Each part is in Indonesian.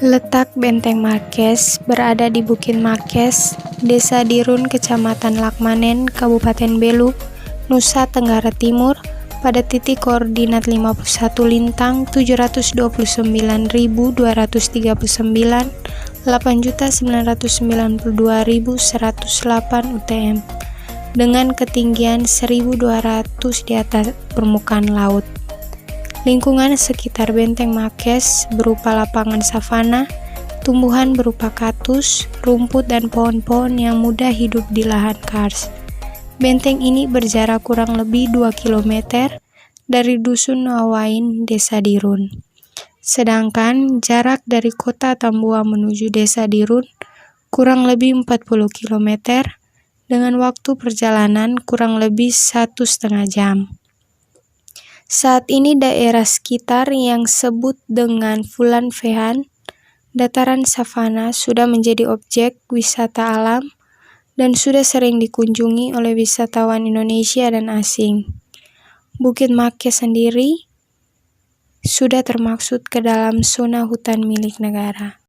Letak Benteng Marques berada di Bukit Marques, Desa Dirun, Kecamatan Lakmanen, Kabupaten Belu, Nusa Tenggara Timur, pada titik koordinat 51 lintang 729.239 8.992.108 UTM dengan ketinggian 1.200 di atas permukaan laut. Lingkungan sekitar Benteng Marques berupa lapangan savana, tumbuhan berupa kaktus, rumput, dan pohon-pohon yang mudah hidup di lahan kars. Benteng ini berjarak kurang lebih 2 km dari Dusun Nawain, Desa Dirun. Sedangkan jarak dari kota Tambua menuju Desa Dirun kurang lebih 40 km dengan waktu perjalanan kurang lebih 1,5 jam. Saat ini daerah sekitar yang sebut dengan Fulan Fehan, dataran savana sudah menjadi objek wisata alam dan sudah sering dikunjungi oleh wisatawan Indonesia dan asing. Bukit Marques sendiri sudah termasuk ke dalam zona hutan milik negara.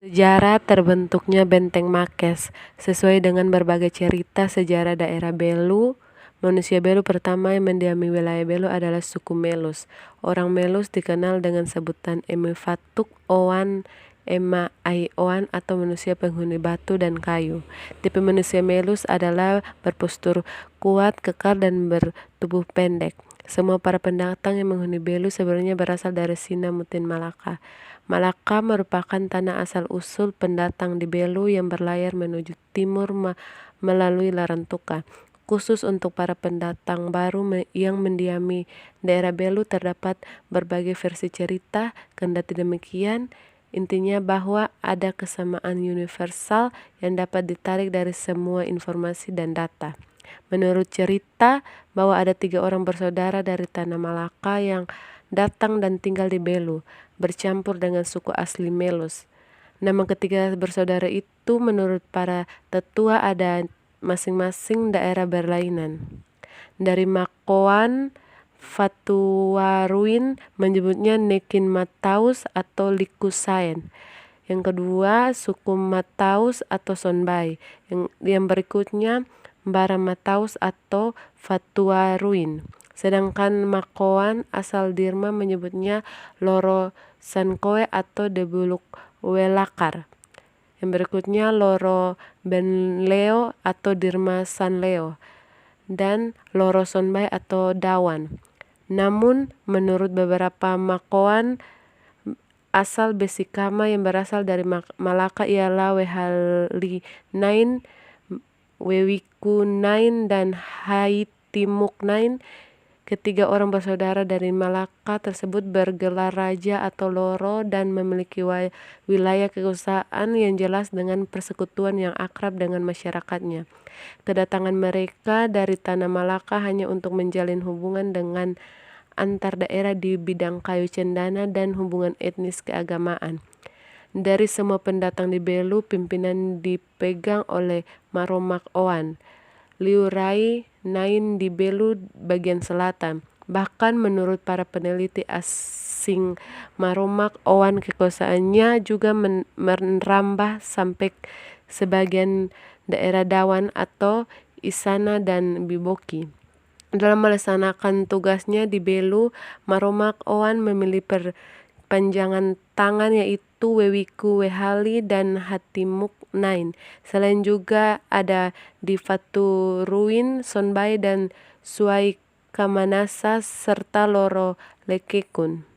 Sejarah terbentuknya Benteng Marques. Sesuai dengan berbagai cerita sejarah daerah Belu, manusia Belu pertama yang mendiami wilayah Belu adalah suku Melus. Orang Melus dikenal dengan sebutan Emifatuk Owan, Ema Ai Owan, atau manusia penghuni batu dan kayu. Tipe manusia Melus adalah berpostur kuat, kekar, dan bertubuh pendek. Semua para pendatang yang menghuni Belu sebenarnya berasal dari Sina Mutin Malaka. Malaka merupakan tanah asal-usul pendatang di Belu yang berlayar menuju timur melalui Larantuka. Khusus untuk para pendatang baru yang mendiami daerah Belu terdapat berbagai versi cerita. Kendati demikian, intinya bahwa ada kesamaan universal yang dapat ditarik dari semua informasi dan data. Menurut cerita bahwa ada 3 orang bersaudara dari tanah Malaka yang datang dan tinggal di Belu, bercampur dengan suku asli Melus. Nama ketiga bersaudara itu menurut para tetua ada masing-masing daerah berlainan. Dari Makoan, Fatuaruin menyebutnya Nekin Mataus atau Likusain. Yang kedua, suku Mataus atau Sonbai. Yang berikutnya Bara Mataus atau Fatuaruin. Sedangkan Makoan asal Dirma menyebutnya Loro Sankoe atau Debuluk Welakar. Yang berikutnya Loro Benleo atau Dirma Sanleo dan Loro Sonbai atau Dawan. Namun menurut beberapa Makoan asal Besikama yang berasal dari Malaka ialah Wehalinain, Wewikunain, dan Haitimuknain. Ketiga orang bersaudara dari Malaka tersebut bergelar raja atau loro dan memiliki wilayah kekuasaan yang jelas dengan persekutuan yang akrab dengan masyarakatnya. Kedatangan mereka dari tanah Malaka hanya untuk menjalin hubungan dengan antar daerah di bidang kayu cendana dan hubungan etnis keagamaan. Dari semua pendatang di Belu, pimpinan dipegang oleh Maromak Owan. Liurai Nain di Belu bagian selatan. Bahkan menurut para peneliti asing, Maromak Owan kekuasaannya juga merambah sampai sebagian daerah Dawan atau Isana dan Biboki. Dalam melaksanakan tugasnya di Belu, Maromak Owan memilih perpanjangan tangan yaitu Wewiku Wehali dan Hatimuk Nain. Selain juga ada di Faturuin, Sonbai, dan Suai Kamanasa serta Loro Lekekun.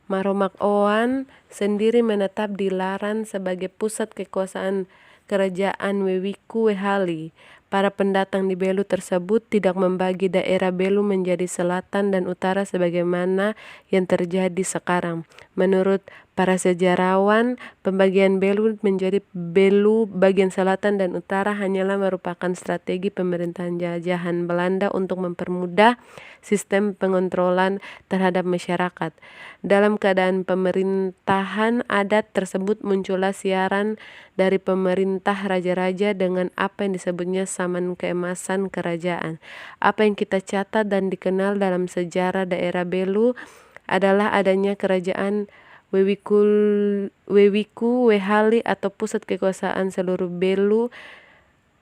Maromak Owan sendiri menetap di Laran sebagai pusat kekuasaan kerajaan Wewiku Wehali. Para pendatang di Belu tersebut tidak membagi daerah Belu menjadi selatan dan utara sebagaimana yang terjadi sekarang. Menurut para sejarawan, pembagian Belu menjadi Belu bagian selatan dan utara hanyalah merupakan strategi pemerintahan jajahan Belanda untuk mempermudah sistem pengontrolan terhadap masyarakat. Dalam keadaan pemerintahan adat tersebut muncullah siaran dari pemerintah raja-raja dengan apa yang disebutnya zaman keemasan kerajaan. Apa yang kita catat dan dikenal dalam sejarah daerah Belu adalah adanya kerajaan Wewiku Wehali atau pusat kekuasaan seluruh Belu.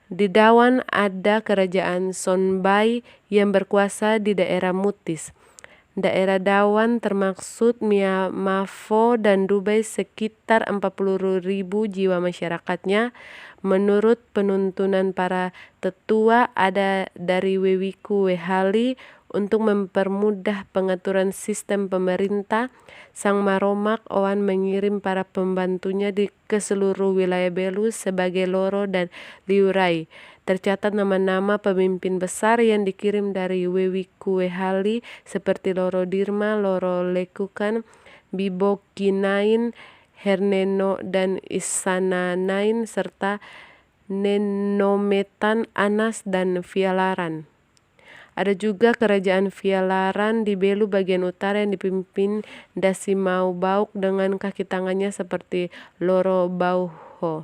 Di Dawan ada kerajaan Sonbai yang berkuasa di daerah Mutis. Daerah Dawan termaksud Mafo dan Dubai sekitar 40.000 jiwa masyarakatnya. Menurut penuntunan para tetua ada dari Wewiku Wehali untuk mempermudah pengaturan sistem pemerintah. Sang Maromak Owan mengirim para pembantunya ke seluruh wilayah Belu sebagai Loro dan Liurai. Tercatat nama-nama pemimpin besar yang dikirim dari Wewiku Wehali seperti Loro Dirma, Loro Lekukan, Bibo Kinain, Herneno dan Isananain serta Nenometan, Anas dan Vialaran. Ada juga kerajaan Vialaran di Belu bagian utara yang dipimpin Dasimau Bauk dengan kaki tangannya seperti Loro Bauho,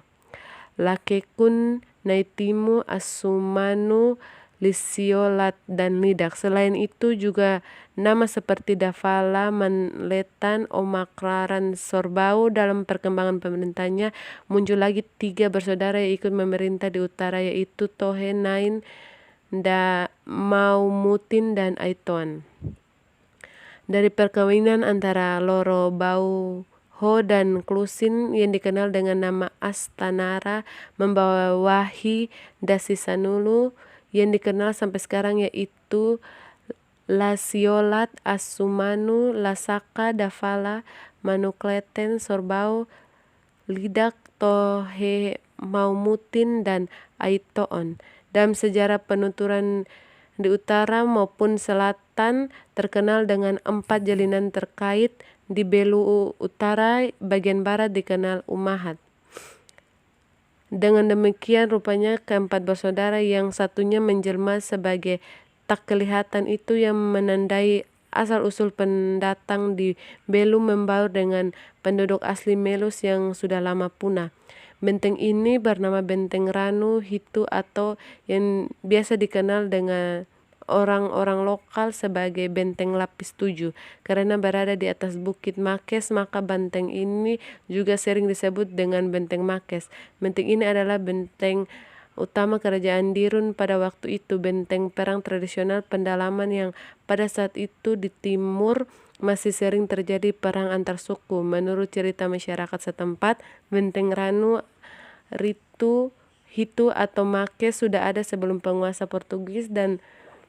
Lakekun, Naitimu, Asumanu, Lisiolat, dan Lidak. Selain itu juga nama seperti Davala, Manletan, Omaklaran, Sorbau. Dalam perkembangan pemerintahnya muncul lagi 3 bersaudara yang ikut memerintah di utara, yaitu Tohe, Nain, Maumutin, dan Aitoan. Dari perkawinan antara Loro Bauho dan Klusin yang dikenal dengan nama Astanara membawahi Dasisanulu yang dikenal sampai sekarang, yaitu Lasiolat, Asumanu, Lasaka, Davala, Manukleten, Sorbau, Lidak, Tohe, Maumutin, dan Aitoon. Dalam sejarah penuturan di utara maupun selatan terkenal dengan 4 jalinan terkait. Di Belu Utara bagian barat dikenal Umahat. Dengan demikian rupanya keempat bersaudara yang satunya menjelma sebagai tak kelihatan itu yang menandai asal-usul pendatang di Belu membaur dengan penduduk asli Melus yang sudah lama punah. Benteng ini bernama Benteng Ranu Hitu atau yang biasa dikenal dengan orang-orang lokal sebagai Benteng Lapis 7 karena berada di atas Bukit Makes, maka benteng ini juga sering disebut dengan Benteng Makes. Benteng ini adalah benteng utama kerajaan Dirun pada waktu itu, benteng perang tradisional pendalaman yang pada saat itu di timur masih sering terjadi perang antar suku. Menurut cerita masyarakat setempat, Benteng Ranu Hitu atau Makes sudah ada sebelum penguasa Portugis dan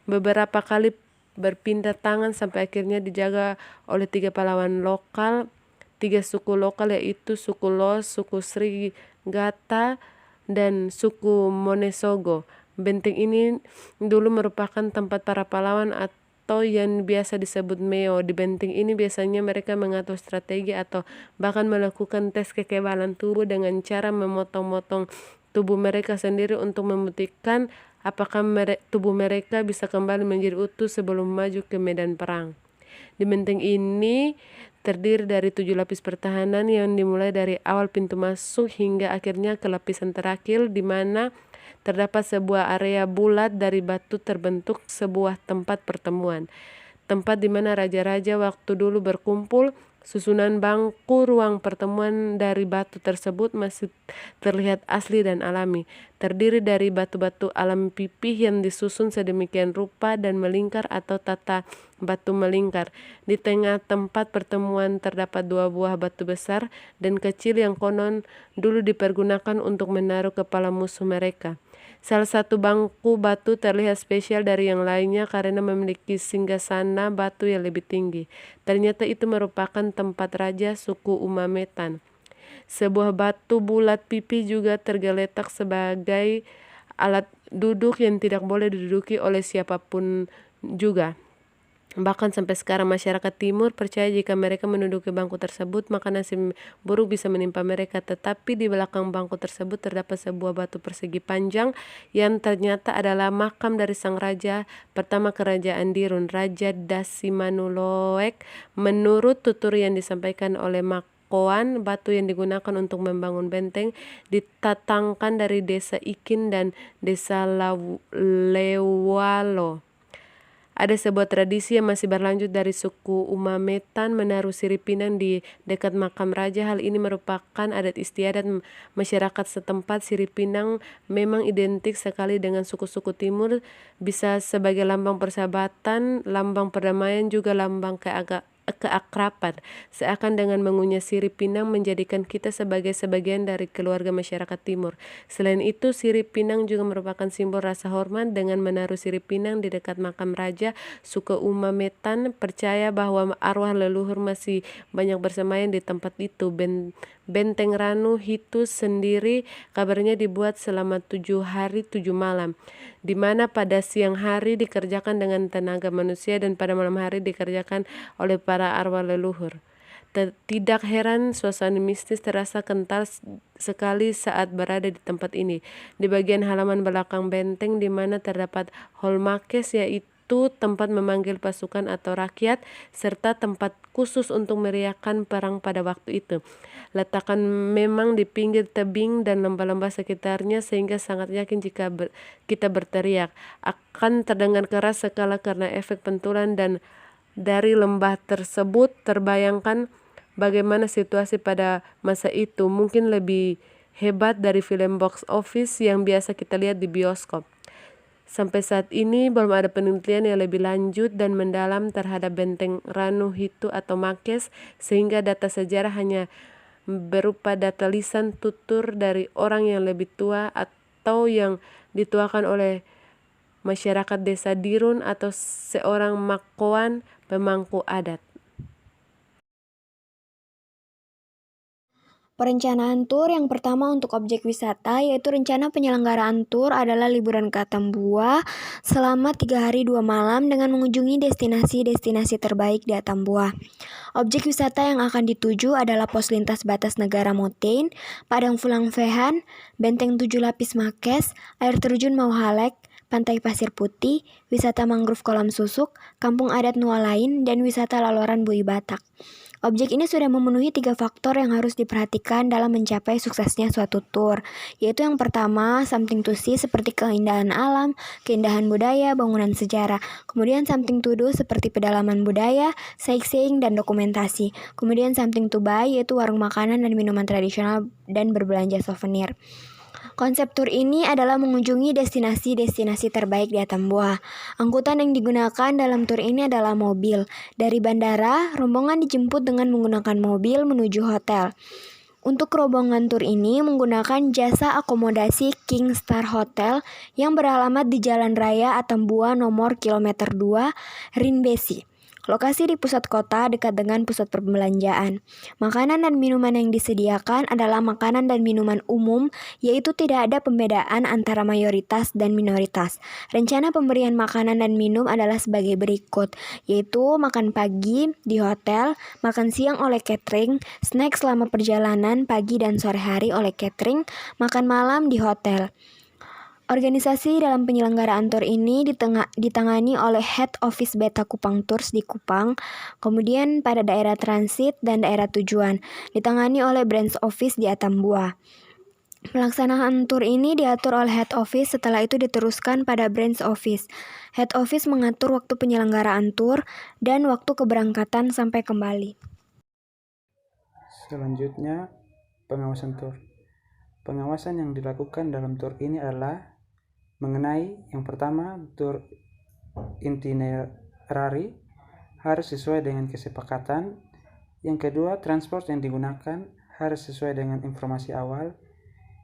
beberapa kali berpindah tangan sampai akhirnya dijaga oleh 3 pahlawan lokal, 3 suku lokal, yaitu suku Los, suku Sri Gata, dan suku Monesogo. Benteng ini dulu merupakan tempat para pahlawan atau yang biasa disebut meo. Di benteng ini biasanya mereka mengatur strategi atau bahkan melakukan tes kekebalan tubuh dengan cara memotong-motong tubuh mereka sendiri untuk membuktikan apakah tubuh mereka bisa kembali menjadi utuh sebelum maju ke medan perang. Di benteng ini terdiri dari 7 lapis pertahanan yang dimulai dari awal pintu masuk hingga akhirnya ke lapisan terakhir, di mana terdapat sebuah area bulat dari batu terbentuk sebuah tempat pertemuan. Tempat di mana raja-raja waktu dulu berkumpul. Susunan bangku ruang pertemuan dari batu tersebut masih terlihat asli dan alami. Terdiri dari batu-batu alam pipih yang disusun sedemikian rupa dan melingkar atau tata batu melingkar. Di tengah tempat pertemuan terdapat 2 buah batu besar dan kecil yang konon dulu dipergunakan untuk menaruh kepala musuh mereka. Salah satu bangku batu terlihat spesial dari yang lainnya karena memiliki singgasana batu yang lebih tinggi. Ternyata itu merupakan tempat raja suku Umametan. Sebuah batu bulat pipi juga tergeletak sebagai alat duduk yang tidak boleh diduduki oleh siapapun juga. Bahkan sampai sekarang masyarakat timur percaya jika mereka menduduki bangku tersebut maka nasib buruk bisa menimpa mereka. Tetapi di belakang bangku tersebut terdapat sebuah batu persegi panjang yang ternyata adalah makam dari sang raja pertama kerajaan Dirun, Raja Dasimanuloek. Menurut tutur yang disampaikan oleh Makoan, batu yang digunakan untuk membangun benteng ditatangkan dari desa Ikin dan desa Lewalo. Ada sebuah tradisi yang masih berlanjut dari suku Umametan menaruh sirip pinang di dekat makam raja. Hal ini merupakan adat istiadat masyarakat setempat. Sirip pinang memang identik sekali dengan suku-suku timur, bisa sebagai lambang persahabatan, lambang perdamaian, juga lambang keakraban. Seakan dengan mengunyah sirip pinang menjadikan kita sebagai sebagian dari keluarga masyarakat timur. Selain itu, sirip pinang juga merupakan simbol rasa hormat. Dengan menaruh sirip pinang di dekat makam raja, suku Umametan percaya bahwa arwah leluhur masih banyak bersemayam di tempat itu. Benteng Ranu Hitu sendiri kabarnya dibuat selama 7 hari 7 malam, di mana pada siang hari dikerjakan dengan tenaga manusia dan pada malam hari dikerjakan oleh para arwah leluhur. Tidak heran suasana mistis terasa kental sekali saat berada di tempat ini. Di bagian halaman belakang benteng di mana terdapat hall makes, yaitu tempat memanggil pasukan atau rakyat, serta tempat khusus untuk meriahkan perang pada waktu itu. Letakkan memang di pinggir tebing dan lembah-lembah sekitarnya, sehingga sangat yakin jika kita berteriak akan terdengar keras sekali karena efek pentulan. Dan dari lembah tersebut terbayangkan bagaimana situasi pada masa itu, mungkin lebih hebat dari film box office yang biasa kita lihat di bioskop. Sampai saat ini belum ada penelitian yang lebih lanjut dan mendalam terhadap benteng Ranu Hitu atau Makes, sehingga data sejarah hanya berupa data lisan tutur dari orang yang lebih tua atau yang dituakan oleh masyarakat desa Dirun atau seorang makoan pemangku adat. Perencanaan tur yang pertama untuk objek wisata, yaitu rencana penyelenggaraan tur adalah liburan ke Atambua selama 3 hari 2 malam dengan mengunjungi destinasi-destinasi terbaik di Atambua. Objek wisata yang akan dituju adalah pos lintas batas negara Motain, Padang Fulang Fehan, Benteng 7 Lapis Makes, air terjun Mauhalek, Pantai Pasir Putih, wisata mangrove Kolam Susuk, kampung adat Nualain, dan wisata Laloran Bui Batak. Objek ini sudah memenuhi 3 faktor yang harus diperhatikan dalam mencapai suksesnya suatu tur, yaitu yang pertama, something to see seperti keindahan alam, keindahan budaya, bangunan sejarah. Kemudian something to do seperti pedalaman budaya, sightseeing, dan dokumentasi. Kemudian something to buy yaitu warung makanan dan minuman tradisional dan berbelanja souvenir. Konsep tur ini adalah mengunjungi destinasi-destinasi terbaik di Atambua. Angkutan yang digunakan dalam tur ini adalah mobil. Dari bandara, rombongan dijemput dengan menggunakan mobil menuju hotel. Untuk rombongan tur ini menggunakan jasa akomodasi King Star Hotel yang beralamat di Jalan Raya Atambua nomor kilometer 2, Rinbesi. Lokasi di pusat kota dekat dengan pusat perbelanjaan. Makanan dan minuman yang disediakan adalah makanan dan minuman umum, yaitu tidak ada pembedaan antara mayoritas dan minoritas. Rencana pemberian makanan dan minum adalah sebagai berikut, yaitu makan pagi di hotel, makan siang oleh catering, snack selama perjalanan pagi dan sore hari oleh catering, makan malam di hotel. Organisasi dalam penyelenggaraan tur ini ditangani oleh Head Office Beta Kupang Tours di Kupang, kemudian pada daerah transit dan daerah tujuan, ditangani oleh Branch Office di Atambua. Pelaksanaan tur ini diatur oleh Head Office, setelah itu diteruskan pada Branch Office. Head Office mengatur waktu penyelenggaraan tur dan waktu keberangkatan sampai kembali. Selanjutnya, pengawasan tur. Pengawasan yang dilakukan dalam tur ini adalah mengenai yang pertama, tur itinerary harus sesuai dengan kesepakatan. Yang kedua, transport yang digunakan harus sesuai dengan informasi awal.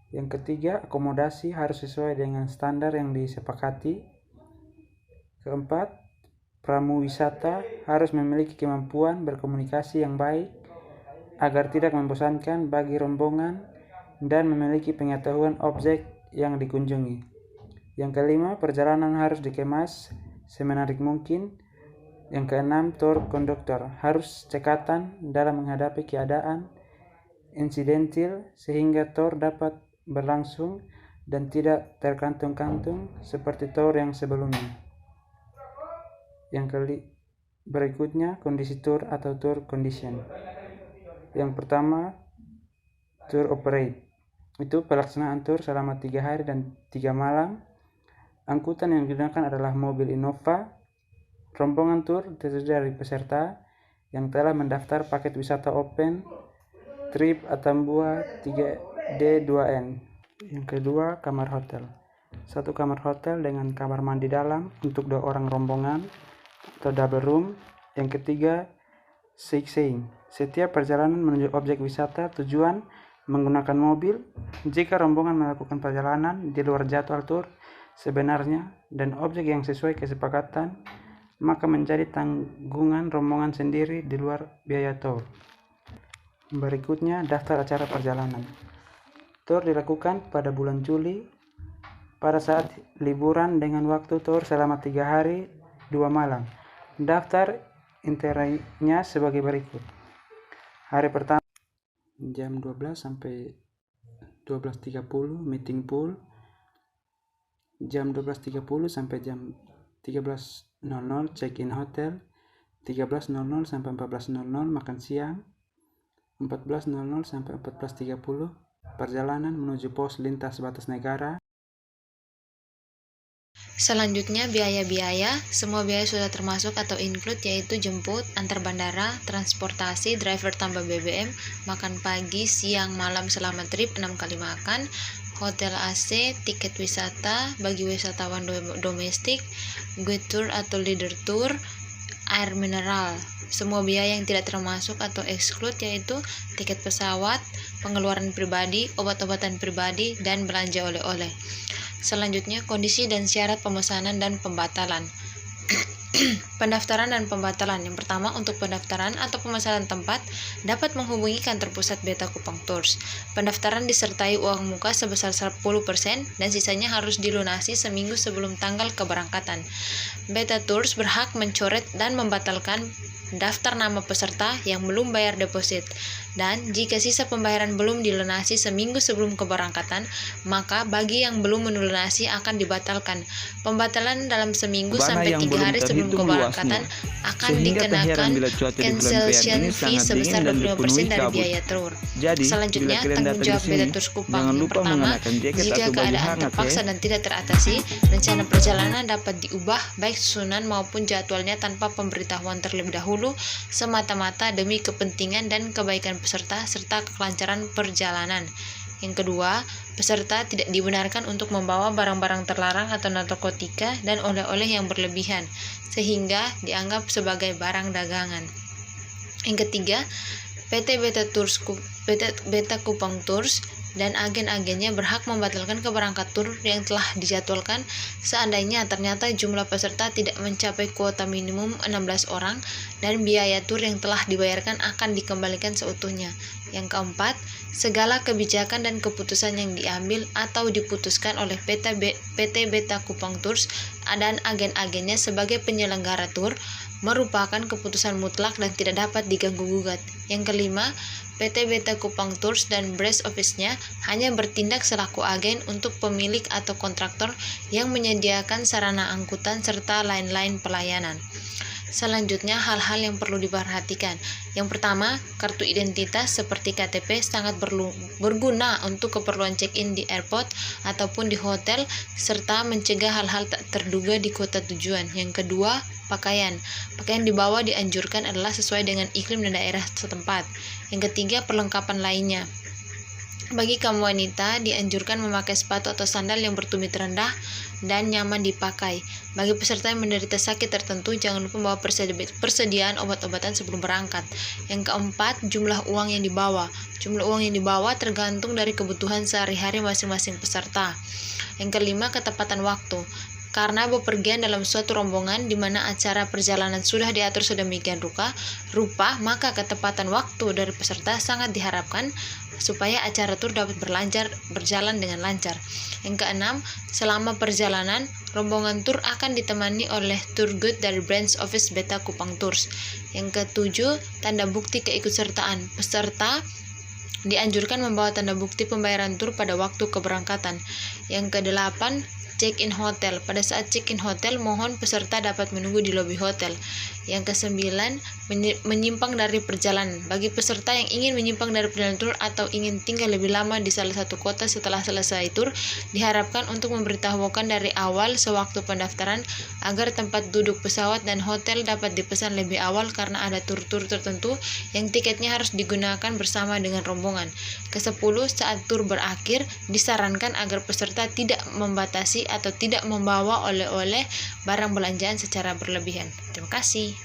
Yang ketiga, akomodasi harus sesuai dengan standar yang disepakati. Keempat, pramuwisata harus memiliki kemampuan berkomunikasi yang baik agar tidak membosankan bagi rombongan dan memiliki pengetahuan objek yang dikunjungi. Yang kelima, perjalanan harus dikemas semenarik mungkin. Yang keenam, tour conductor harus cekatan dalam menghadapi keadaan insidentil sehingga tour dapat berlangsung dan tidak terkantung-kantung seperti tour yang sebelumnya. Yang berikutnya, kondisi tour atau tour condition. Yang pertama, tour operate. Itu pelaksanaan tour selama 3 hari dan 3 malam. Angkutan yang digunakan adalah mobil Innova. Rombongan tur terdiri dari peserta yang telah mendaftar paket wisata Open Trip Atambua 3D2N. Yang kedua, kamar hotel. 1 kamar hotel dengan kamar mandi dalam untuk 2 orang rombongan atau double room. Yang ketiga, sightseeing. Setiap perjalanan menuju objek wisata tujuan menggunakan mobil. Jika rombongan melakukan perjalanan di luar jadwal tur sebenarnya dan objek yang sesuai kesepakatan, maka menjadi tanggungan rombongan sendiri di luar biaya tur. Berikutnya, daftar acara perjalanan. Tur dilakukan pada bulan Juli pada saat liburan dengan waktu tur selama 3 hari 2 malam. Daftar interinya sebagai berikut. Hari pertama jam 12 sampai 12.30 meeting pool. Jam 12.30 sampai jam 13.00 check-in hotel. 13.00 sampai 14.00 makan siang. 14.00 sampai 14.30 perjalanan menuju pos lintas batas negara. Selanjutnya biaya-biaya, semua biaya sudah termasuk atau include, yaitu jemput, antar bandara, transportasi, driver tambah BBM, makan pagi, siang, malam selama trip 6 kali makan, hotel AC, tiket wisata bagi wisatawan domestik, guide tour atau leader tour, air mineral. Semua biaya yang tidak termasuk atau exclude yaitu tiket pesawat, pengeluaran pribadi, obat-obatan pribadi, dan belanja oleh-oleh. Selanjutnya, kondisi dan syarat pemesanan dan pembatalan. Pendaftaran dan pembatalan. Yang pertama, untuk pendaftaran atau pemesanan tempat dapat menghubungi kantor pusat Beta Kupang Tours. Pendaftaran disertai uang muka sebesar 10% dan sisanya harus dilunasi seminggu sebelum tanggal keberangkatan. Beta Tours berhak mencoret dan membatalkan daftar nama peserta yang belum bayar deposit, dan jika sisa pembayaran belum dilunasi seminggu sebelum keberangkatan, maka bagi yang belum melunasi akan dibatalkan. Pembatalan dalam seminggu sampai 3 hari sebelum keberangkatan akan dikenakan cancellation fee sebesar 25% dari biaya tour. Selanjutnya, tanggung jawab Beta Tours Kupang. Yang pertama, jika keadaan terpaksa dan tidak teratasi, rencana perjalanan dapat diubah baik susunan maupun jadwalnya tanpa pemberitahuan terlebih dahulu, semata-mata demi kepentingan dan kebaikan peserta serta kelancaran perjalanan. Yang kedua, peserta tidak dibenarkan untuk membawa barang-barang terlarang atau narkotika dan oleh-oleh yang berlebihan, sehingga dianggap sebagai barang dagangan. Yang ketiga, PT Beta Kupang Tours dan agen-agennya berhak membatalkan keberangkat tur yang telah dijadwalkan seandainya ternyata jumlah peserta tidak mencapai kuota minimum 16 orang dan biaya tur yang telah dibayarkan akan dikembalikan seutuhnya. Yang keempat, segala kebijakan dan keputusan yang diambil atau diputuskan oleh PT Beta Kupang Tours dan agen-agennya sebagai penyelenggara tur merupakan keputusan mutlak dan tidak dapat diganggu-gugat. Yang kelima, PT Beta Kupang Tours dan branch office-nya hanya bertindak selaku agen untuk pemilik atau kontraktor yang menyediakan sarana angkutan serta lain-lain pelayanan. Selanjutnya, hal-hal yang perlu diperhatikan. Yang pertama, kartu identitas seperti KTP sangat berguna untuk keperluan check-in di airport ataupun di hotel, serta mencegah hal-hal tak terduga di kota tujuan. Yang kedua, pakaian. Pakaian dibawa dianjurkan adalah sesuai dengan iklim dan daerah setempat. Yang ketiga, perlengkapan lainnya. Bagi kaum wanita, dianjurkan memakai sepatu atau sandal yang bertumit rendah dan nyaman dipakai. Bagi peserta yang menderita sakit tertentu, jangan lupa membawa persediaan obat-obatan sebelum berangkat. Yang keempat, jumlah uang yang dibawa. Jumlah uang yang dibawa tergantung dari kebutuhan sehari-hari masing-masing peserta. Yang kelima, ketepatan waktu. Karena bepergian dalam suatu rombongan di mana acara perjalanan sudah diatur sedemikian rupa, maka ketepatan waktu dari peserta sangat diharapkan supaya acara tur dapat berjalan dengan lancar. Yang keenam, selama perjalanan, rombongan tur akan ditemani oleh tour guide dari branch office Beta Kupang Tours. Yang ketujuh, tanda bukti keikutsertaan. Peserta dianjurkan membawa tanda bukti pembayaran tur pada waktu keberangkatan. Yang kedelapan, check-in hotel. Pada saat check-in hotel, mohon peserta dapat menunggu di lobi hotel. Yang kesembilan, menyimpang dari perjalanan. Bagi peserta yang ingin menyimpang dari perjalanan tur atau ingin tinggal lebih lama di salah satu kota setelah selesai tur, diharapkan untuk memberitahukan dari awal sewaktu pendaftaran agar tempat duduk pesawat dan hotel dapat dipesan lebih awal karena ada tur-tur tertentu yang tiketnya harus digunakan bersama dengan rombongan. Ke-10, saat tur berakhir, disarankan agar peserta tidak membatasi atau tidak membawa oleh-oleh barang belanjaan secara berlebihan. Terima kasih.